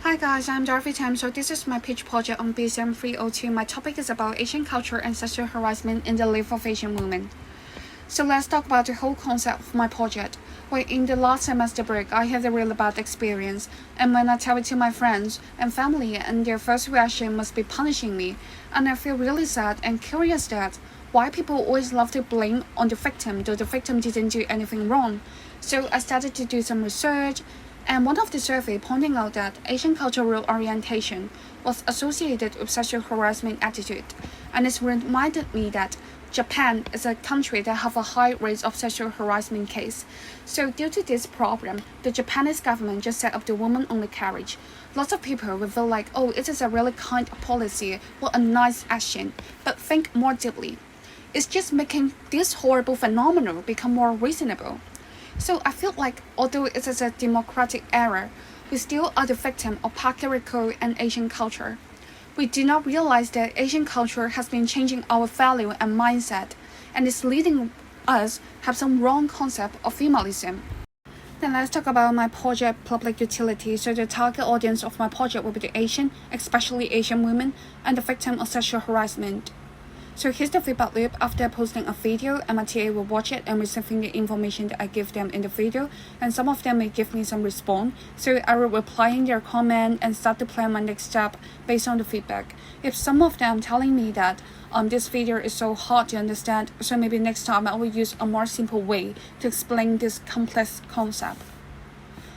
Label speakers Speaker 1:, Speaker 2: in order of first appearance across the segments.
Speaker 1: Hi guys, I'm Dorothy Tam. So this is my pitch project on BCM 302. My topic is about Asian culture and sexual harassment in the Live of Asian movement. So let's talk about the whole concept of my project. Well, in the last semester break, I had a really bad experience, and when I tell it to my friends and family, and their first reaction must be punishing me, and I feel really sad and curious that why people always love to blame on the victim, though the victim didn't do anything wrong. So I started to do some research, and one of the survey pointing out that Asian cultural orientation was associated with sexual harassment attitude, and it reminded me that Japan is a country that have a high rate of sexual harassment case. So due to this problem, the Japanese government just set up the woman-only carriage. Lots of people will feel like, oh, it is a really kind policy, what a nice action. But think more deeply. It's just making this horrible phenomenon become more reasonable. So I feel like although it is a democratic era, we still are the victim of patriarchal and Asian culture. We do not realize that Asian culture has been changing our value and mindset, and is leading us have some wrong concept of feminism. Then let's talk about my project public utility. So the target audience of my project will be the Asian, especially Asian women, and the victim of sexual harassment. So here's the feedback loop after posting a video, and my TA will watch it and receiving the information that I give them in the video, and some of them may give me some response. So I will reply in their comment and start to plan my next step based on the feedback. If some of them telling me that this video is so hard to understand, so maybe next time I will use a more simple way to explain this complex concept.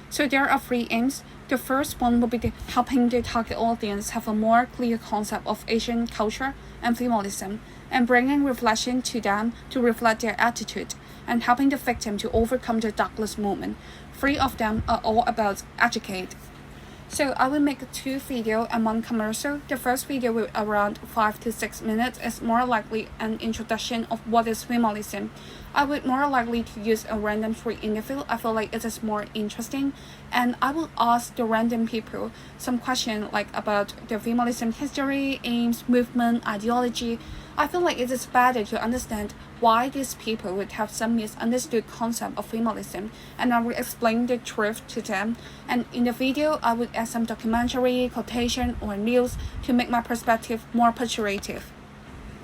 Speaker 1: So there are 3 aims. The first one will be helping the target audience have a more clear concept of Asian culture and feminism, and bringing reflection to them to reflect their attitude, and helping the victim to overcome the darkness moment. 3 of them are all about educate. So I will make 2 video and 1 commercial. The first video will around 5 to 6 minutes is more likely an introduction of what is feminism. I would more likely to use a random free interview. I feel like it is more interesting, and I will ask the random people some question like about the feminism history, aims, movement, ideology. I feel like it is better to understand why these people would have some misunderstood concept of feminism, and I will explain the truth to them. And in the video, I would add some documentary, quotation, or news to make my perspective more persuasive.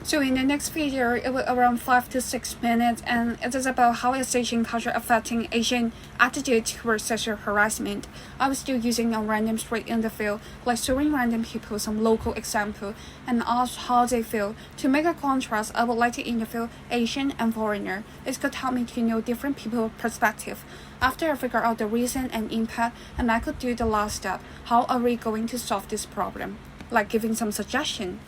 Speaker 1: So in the next video, it will around 5 to 6 minutes, and it is about how is Asian culture affecting Asian attitude towards sexual harassment. I was still using a random straight interview, like showing random people some local example and ask how they feel. To make a contrast, I would like to interview Asian and foreigner. It could help me to know different people's perspective. After I figure out the reason and impact, and I could do the last step, how are we going to solve this problem? Like giving some suggestion.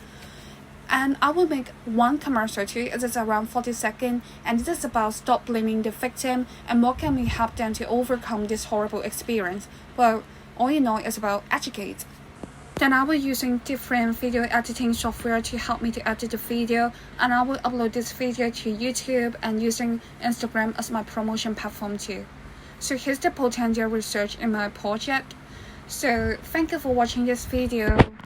Speaker 1: And I will make 1 commercial too. It is around 40 seconds, and it is about stop blaming the victim and what can we help them to overcome this horrible experience. Well, all in all, it's about educate. Then I will using different video editing software to help me to edit the video, and I will upload this video to YouTube and using Instagram as my promotion platform too. So here's the potential research in my project. So thank you for watching this video.